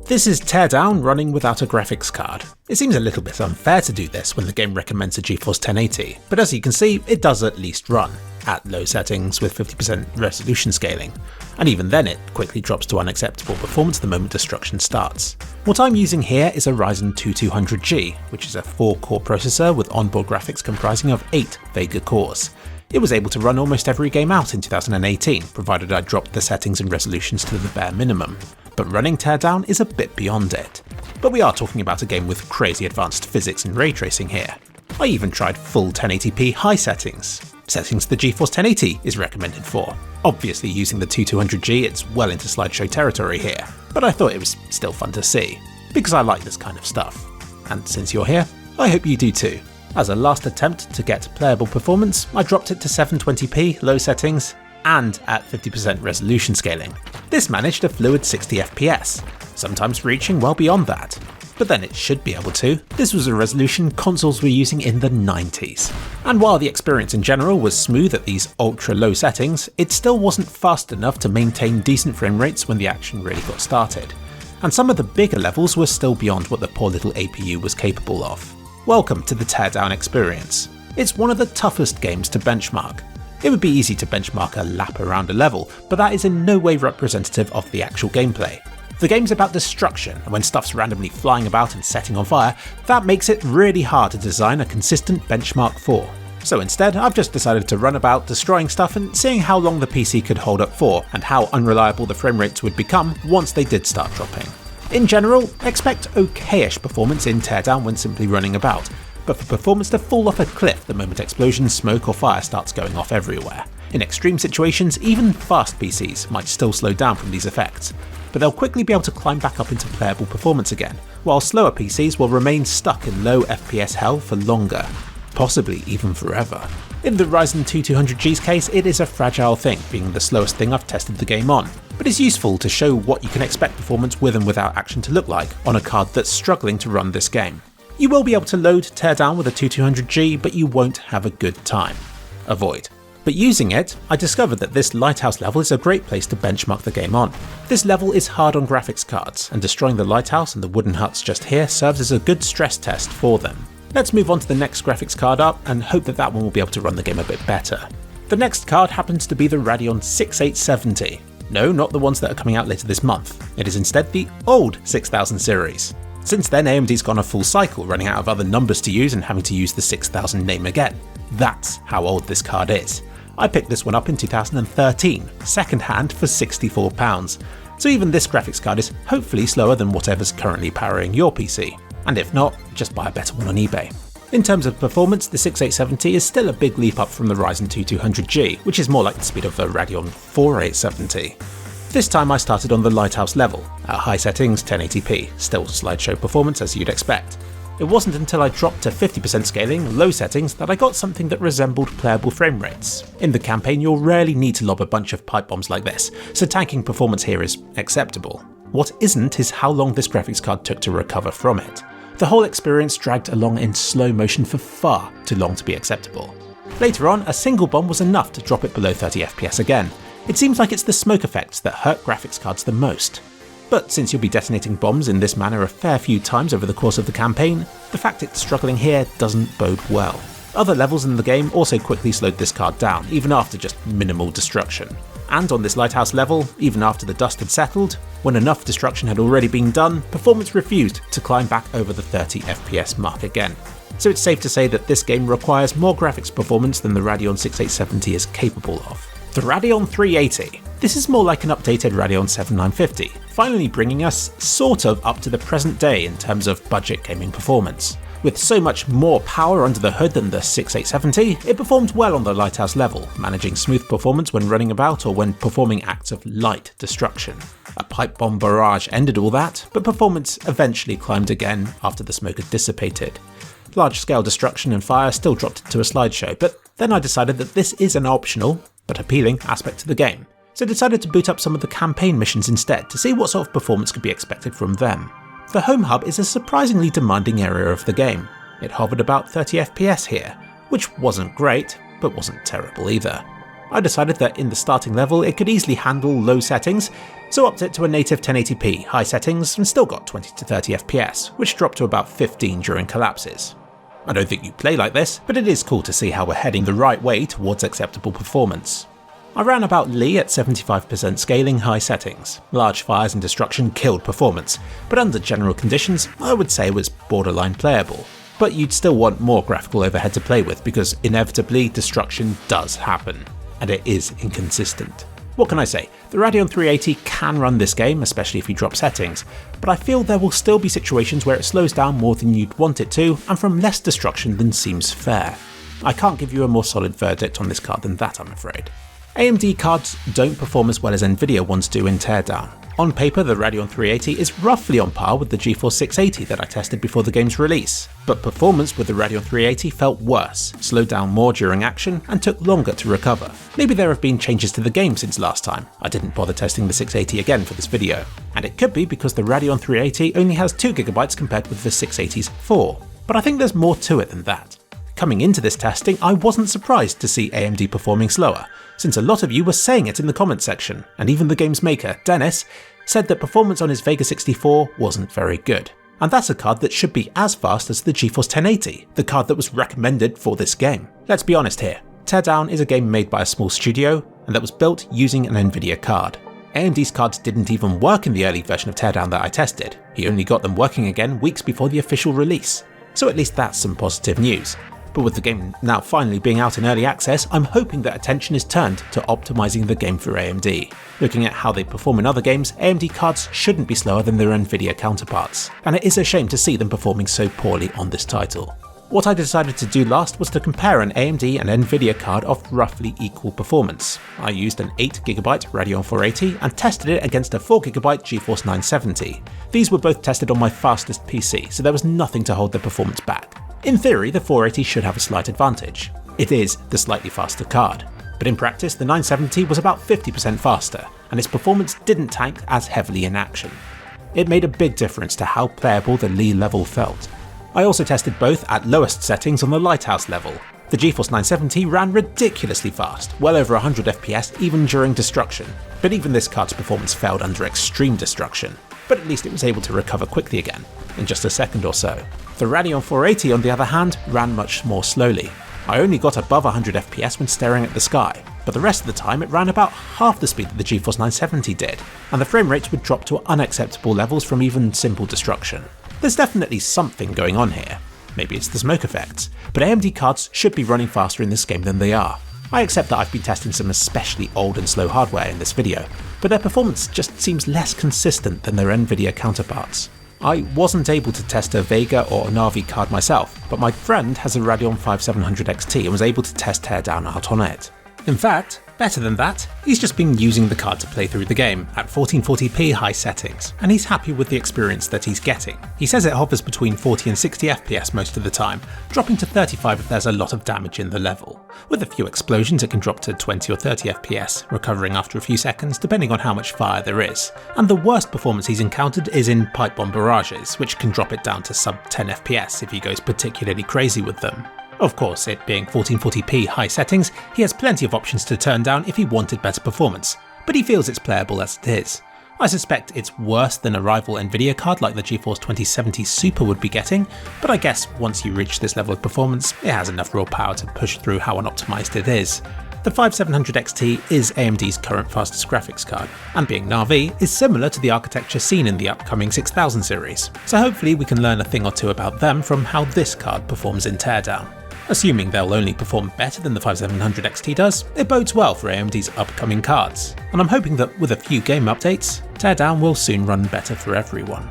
This is Teardown running without a graphics card. It seems a little bit unfair to do this when the game recommends a Geforce 1080, but as you can see, it does at least run, at low settings with 50% resolution scaling, and even then it quickly drops to unacceptable performance the moment destruction starts. What I'm using here is a Ryzen 2200G, which is a 4-core processor with onboard graphics comprising of 8 Vega cores. It was able to run almost every game out in 2018, provided I dropped the settings and resolutions to the bare minimum. But running Teardown is a bit beyond it. But we are talking about a game with crazy advanced physics and Raytracing here. I even tried full 1080p high settings the Geforce 1080 is recommended for. Obviously using the 2200G, it's well into slideshow territory here, but I thought it was still fun to see, because I like this kind of stuff. And since you're here, I hope you do too. As a last attempt to get playable performance, I dropped it to 720p low settings and at 50% resolution scaling. This managed a fluid 60 FPS, sometimes reaching well beyond that. But then it should be able to. This was a resolution consoles were using in the 90s. And while the experience in general was smooth at these ultra low settings, it still wasn't fast enough to maintain decent frame rates when the action really got started. And some of the bigger levels were still beyond what the poor little APU was capable of. Welcome to the Teardown experience. It's one of the toughest games to benchmark. It would be easy to benchmark a lap around a level, but that is in no way representative of the actual gameplay. The game's about destruction, and when stuff's randomly flying about and setting on fire, that makes it really hard to design a consistent benchmark for. So instead, I've just decided to run about destroying stuff and seeing how long the PC could hold up for, and how unreliable the frame rates would become once they did start dropping. In general, expect okayish performance in Teardown when simply running about, but for performance to fall off a cliff the moment explosions, smoke or fire starts going off everywhere. In extreme situations, even fast PCs might still slow down from these effects, but they'll quickly be able to climb back up into playable performance again, while slower PCs will remain stuck in low FPS hell for longer, possibly even forever. In the Ryzen 2200G's case, it is a fragile thing, being the slowest thing I've tested the game on, but it's useful to show what you can expect performance with and without action to look like on a card that's struggling to run this game. You will be able to load Teardown with a 2200G, but you won't have a good time. Avoid. But using it, I discovered that this lighthouse level is a great place to benchmark the game on. This level is hard on graphics cards, and destroying the lighthouse and the wooden huts just here serves as a good stress test for them. Let's move on to the next graphics card up and hope that that one will be able to run the game a bit better. The next card happens to be the Radeon 6870. No, not the ones that are coming out later this month. It is instead the old 6000 series. Since then, AMD's gone a full cycle, running out of other numbers to use and having to use the 6000 name again. That's how old this card is. I picked this one up in 2013, second hand for £64, so even this graphics card is hopefully slower than whatever's currently powering your PC, and if not, just buy a better one on eBay. In terms of performance, the 6870 is still a big leap up from the Ryzen 2200G, which is more like the speed of the Radeon 4870. This time I started on the lighthouse level, at high settings 1080p, still slideshow performance as you'd expect. It wasn't until I dropped to 50% scaling, low settings, that I got something that resembled playable frame rates. In the campaign, you'll rarely need to lob a bunch of pipe bombs like this, so tanking performance here is acceptable. What isn't is how long this graphics card took to recover from it. The whole experience dragged along in slow motion for far too long to be acceptable. Later on, a single bomb was enough to drop it below 30 FPS again. It seems like it's the smoke effects that hurt graphics cards the most. But since you'll be detonating bombs in this manner a fair few times over the course of the campaign, the fact it's struggling here doesn't bode well. Other levels in the game also quickly slowed this card down, even after just minimal destruction. And on this lighthouse level, even after the dust had settled, when enough destruction had already been done, performance refused to climb back over the 30 FPS mark again. So it's safe to say that this game requires more graphics performance than the Radeon 6870 is capable of. The Radeon 380. This is more like an updated Radeon 7950, finally bringing us sort of up to the present day in terms of budget gaming performance. With so much more power under the hood than the 6870, it performed well on the lighthouse level, managing smooth performance when running about or when performing acts of light destruction. A pipe bomb barrage ended all that, but performance eventually climbed again after the smoke had dissipated. Large-scale destruction and fire still dropped it to a slideshow, but then I decided that this is an optional, but appealing aspect to the game, so I decided to boot up some of the campaign missions instead to see what sort of performance could be expected from them. The home hub is a surprisingly demanding area of the game. It hovered about 30 FPS here, which wasn't great, but wasn't terrible either. I decided that in the starting level it could easily handle low settings, so upped it to a native 1080p high settings and still got 20 to 30 FPS, which dropped to about 15 during collapses. I don't think you play like this, but it is cool to see how we're heading the right way towards acceptable performance. I ran about Lee at 75% scaling high settings. Large fires and destruction killed performance, but under general conditions I would say it was borderline playable. But you'd still want more graphical overhead to play with because inevitably destruction does happen, and it is inconsistent. What can I say? The Radeon 380 can run this game, especially if you drop settings, but I feel there will still be situations where it slows down more than you'd want it to, and from less destruction than seems fair. I can't give you a more solid verdict on this card than that, I'm afraid. AMD cards don't perform as well as Nvidia ones do in Teardown. On paper, the Radeon 380 is roughly on par with the Geforce 680 that I tested before the game's release, but performance with the Radeon 380 felt worse, slowed down more during action, and took longer to recover. Maybe there have been changes to the game since last time. I didn't bother testing the 680 again for this video, and it could be because the Radeon 380 only has 2GB compared with the 680's 4, but I think there's more to it than that. Coming into this testing, I wasn't surprised to see AMD performing slower, since a lot of you were saying it in the comments section, and even the game's maker, Dennis, said that performance on his Vega 64 wasn't very good. And that's a card that should be as fast as the Geforce 1080, the card that was recommended for this game. Let's be honest here, Teardown is a game made by a small studio, and that was built using an Nvidia card. AMD's cards didn't even work in the early version of Teardown that I tested. He only got them working again weeks before the official release. So at least that's some positive news. But with the game now finally being out in early access, I'm hoping that attention is turned to optimizing the game for AMD. Looking at how they perform in other games, AMD cards shouldn't be slower than their Nvidia counterparts, and it is a shame to see them performing so poorly on this title. What I decided to do last was to compare an AMD and Nvidia card of roughly equal performance. I used an 8GB Radeon 480 and tested it against a 4GB Geforce 970. These were both tested on my fastest PC, so there was nothing to hold their performance back. In theory, the 480 should have a slight advantage. It is the slightly faster card, but in practice the 970 was about 50% faster, and its performance didn't tank as heavily in action. It made a big difference to how playable the Lee level felt. I also tested both at lowest settings on the Lighthouse level. The Geforce 970 ran ridiculously fast, well over 100 FPS even during destruction, but even this card's performance failed under extreme destruction. But at least it was able to recover quickly again, in just a second or so. The Radeon 480 on the other hand ran much more slowly. I only got above 100 FPS when staring at the sky, but the rest of the time it ran about half the speed that the Geforce 970 did, and the frame rates would drop to unacceptable levels from even simple destruction. There's definitely something going on here. Maybe it's the smoke effects, but AMD cards should be running faster in this game than they are. I accept that I've been testing some especially old and slow hardware in this video, but their performance just seems less consistent than their Nvidia counterparts. I wasn't able to test a Vega or a Navi card myself, but my friend has a Radeon 5700 XT and was able to test Teardown out on it. In fact, better than that, he's just been using the card to play through the game at 1440p high settings, and he's happy with the experience that he's getting. He says it hovers between 40 and 60 FPS most of the time, dropping to 35 if there's a lot of damage in the level. With a few explosions it can drop to 20 or 30 FPS, recovering after a few seconds depending on how much fire there is. And the worst performance he's encountered is in pipe bomb barrages, which can drop it down to sub 10 FPS if he goes particularly crazy with them. Of course, it being 1440p high settings, he has plenty of options to turn down if he wanted better performance, but he feels it's playable as it is. I suspect it's worse than a rival Nvidia card like the Geforce 2070 Super would be getting, but I guess once you reach this level of performance, it has enough raw power to push through how unoptimized it is. The 5700 XT is AMD's current fastest graphics card, and being Navi is similar to the architecture seen in the upcoming 6000 series, so hopefully we can learn a thing or two about them from how this card performs in Teardown. Assuming they'll only perform better than the 5700 XT does, it bodes well for AMD's upcoming cards, and I'm hoping that with a few game updates, Teardown will soon run better for everyone.